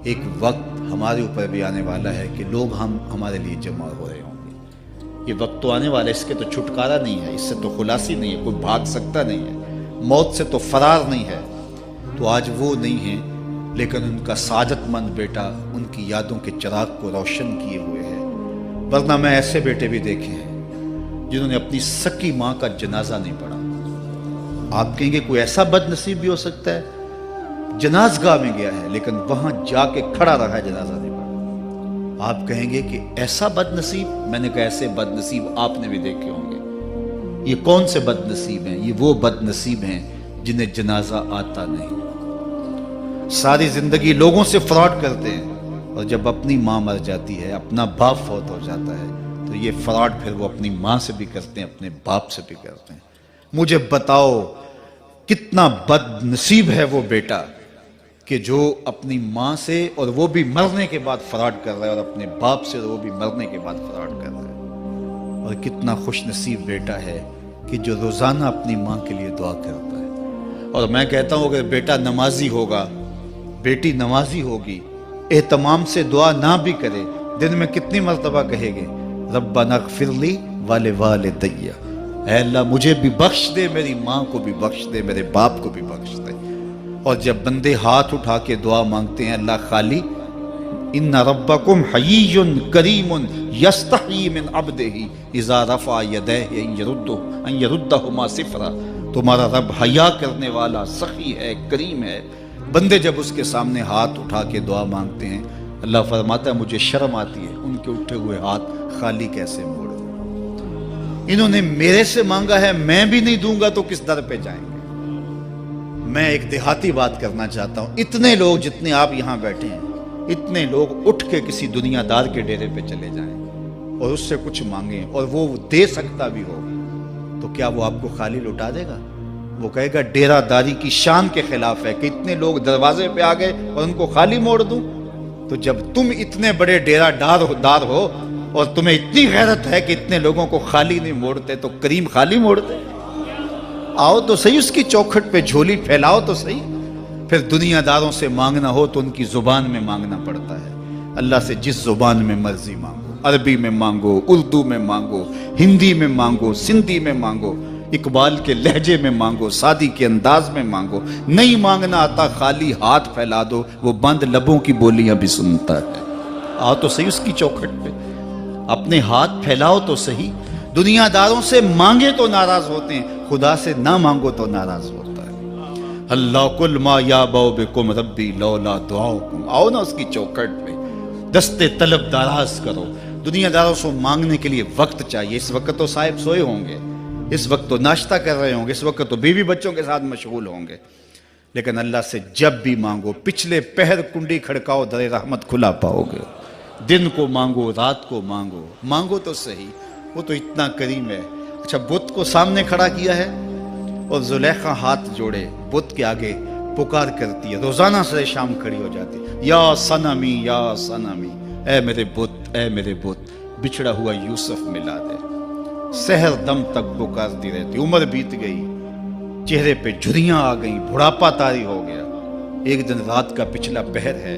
ایک وقت ہمارے اوپر بھی آنے والا ہے کہ لوگ ہمارے لیے جمع ہو رہے ہوں گے. یہ وقت تو آنے والا ہے، اس کے تو چھٹکارا نہیں ہے، اس سے تو خلاصی نہیں ہے، کوئی بھاگ سکتا نہیں ہے، موت سے تو فرار نہیں ہے. تو آج وہ نہیں ہیں، لیکن ان کا سعادت مند بیٹا ان کی یادوں کے چراغ کو روشن کیے ہوئے ہے. ورنہ میں ایسے بیٹے بھی دیکھے ہیں جنہوں نے اپنی سکی ماں کا جنازہ نہیں پڑھا. آپ کہیں گے کوئی ایسا بد نصیب بھی ہو سکتا ہے، جنازگاہ میں گیا ہے لیکن وہاں جا کے کھڑا رہا ہے، جنازہ نہیں پڑھا. آپ کہیں گے کہ ایسا بد نصیب؟ میں نے کہا ایسے بد نصیب آپ نے بھی دیکھے ہوں گے. یہ کون سے بد نصیب ہیں؟ یہ وہ بد نصیب ہیں جنہیں جنازہ آتا نہیں. ساری زندگی لوگوں سے فراڈ کرتے ہیں، اور جب اپنی ماں مر جاتی ہے، اپنا باپ فوت ہو جاتا ہے، تو یہ فراڈ پھر وہ اپنی ماں سے بھی کرتے ہیں، اپنے باپ سے بھی کرتے ہیں. مجھے بتاؤ کتنا بد نصیب ہے وہ بیٹا کہ جو اپنی ماں سے، اور وہ بھی مرنے کے بعد فراڈ کر رہا ہے، اور اپنے باپ سے وہ بھی مرنے کے بعد فراڈ کر رہا ہے. اور کتنا خوش نصیب بیٹا ہے کہ جو روزانہ اپنی ماں کے لیے دعا کرتا ہے. اور میں کہتا ہوں اگر بیٹا نمازی ہوگا، بیٹی نمازی ہوگی، اہتمام سے دعا نہ بھی کرے، دن میں کتنی مرتبہ کہے گے ربنا اغفر لی ولوالدی، اے اللہ مجھے بھی بخش دے، میری ماں کو بھی بخش دے، میرے باپ کو بھی بخش دے. اور جب بندے ہاتھ اٹھا کے دعا مانگتے ہیں اللہ خالی ان ربکم حیی کریم یستحیی من عبدہ اذا رفع یدیہ ان یردہما صفرا، تمہارا رب حیا کرنے والا سخی ہے، کریم ہے. بندے جب اس کے سامنے ہاتھ اٹھا کے دعا مانگتے ہیں، اللہ فرماتا ہے مجھے شرم آتی ہے ان کے اٹھے ہوئے ہاتھ خالی کیسے موڑ دوں. انہوں نے میرے سے مانگا ہے، میں بھی نہیں دوں گا تو کس در پہ جائیں گے. میں ایک دیہاتی بات کرنا چاہتا ہوں. اتنے لوگ جتنے آپ یہاں بیٹھے ہیں، اتنے لوگ اٹھ کے کسی دنیا دار کے ڈیرے پہ چلے جائیں اور اس سے کچھ مانگیں اور وہ دے سکتا بھی ہو، تو کیا وہ آپ کو خالی لوٹا دے گا؟ وہ کہے گا ڈیرہ داری کی شان کے خلاف ہے کہ اتنے لوگ دروازے پہ آ گئے اور ان کو خالی موڑ دوں. تو جب تم اتنے بڑے ڈیرہ دار ہو اور تمہیں اتنی غیرت ہے کہ اتنے لوگوں کو خالی نہیں موڑتے، تو کریم خالی موڑتے. آؤ تو صحیح اس کی چوکھٹ پہ جھولی پھیلاؤ تو صحیح. پھر دنیا داروں سے مانگنا ہو تو ان کی زبان میں مانگنا پڑتا ہے. اللہ سے جس زبان میں مرضی مانگو، عربی میں مانگو، اردو میں مانگو، ہندی میں مانگو، سندھی میں مانگو، اقبال کے لہجے میں مانگو، سادی کے انداز میں مانگو. نہیں مانگنا آتا خالی ہاتھ پھیلا دو، وہ بند لبوں کی بولیاں بھی سنتا ہے. آؤ تو صحیح اس کی چوکھٹ پہ، اپنے ہاتھ پھیلاؤ تو صحیح. دنیا داروں سے مانگے تو ناراض ہوتے ہیں، خدا سے نہ مانگو تو ناراض ہوتا ہے. اللہ کل ما یابو بکم ربی لولا دعاؤکم. آؤ نا اس کی چوکھٹ پہ، دستے طلب دراز کرو. دنیا داروں سے مانگنے کے لیے وقت چاہیے. اس وقت تو صاحب سوئے ہوں گے، اس وقت تو ناشتہ کر رہے ہوں گے، اس وقت تو بیوی بچوں کے ساتھ مشغول ہوں گے. لیکن اللہ سے جب بھی مانگو، پچھلے پہر کنڈی کھڑکاؤ، در رحمت کھلا پاؤ گے. دن کو مانگو، رات کو مانگو، مانگو تو صحیح، وہ تو اتنا کریم ہے. اچھا بت کو سامنے کھڑا کیا ہے اور زلیخا ہاتھ جوڑے بت کے آگے پکار کرتی ہے، روزانہ سے شام کھڑی ہو جاتی، یا صنمی یا صنمی، اے میرے بت، اے میرے بت، بچھڑا ہوا یوسف ملا دے. سحر دم تک پکارتی رہتی. عمر بیت گئی، چہرے پہ جھریاں آ گئیں، بڑھاپا طاری ہو گیا. ایک دن رات کا پچھلا پہر ہے،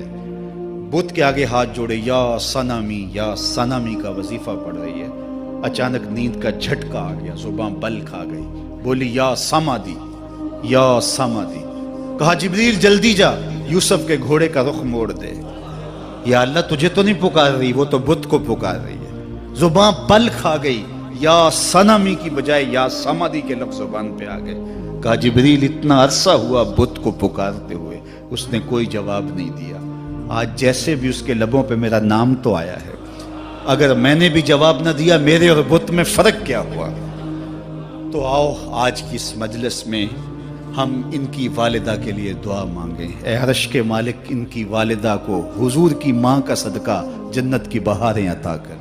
بت کے آگے ہاتھ جوڑے یا صنمی کا وظیفہ پڑھ رہی ہے. اچانک نیند کا جھٹکا آ گیا، زبان بل کھا گئی، بولی یا سمادی، یا سمادی. کہا جبریل جلدی جا، یوسف کے گھوڑے کا رخ موڑ دے. یا اللہ تجھے تو نہیں پکار رہی، وہ تو بت کو پکار رہی ہے. زبان بل کھا گئی، یا صنمی کی بجائے یا سمادی کے لفظ زبان پہ آ گئے. کہا جبریل اتنا عرصہ ہوا بت کو پکارتے ہوئے، اس نے کوئی جواب نہیں دیا. آج جیسے بھی اس کے لبوں پہ میرا نام تو آیا ہے، اگر میں نے بھی جواب نہ دیا، میرے اور بت میں فرق کیا ہوا؟ تو آؤ آج کی اس مجلس میں ہم ان کی والدہ کے لیے دعا مانگیں. اے عرش کے مالک، ان کی والدہ کو حضور کی ماں کا صدقہ جنت کی بہاریں عطا کر.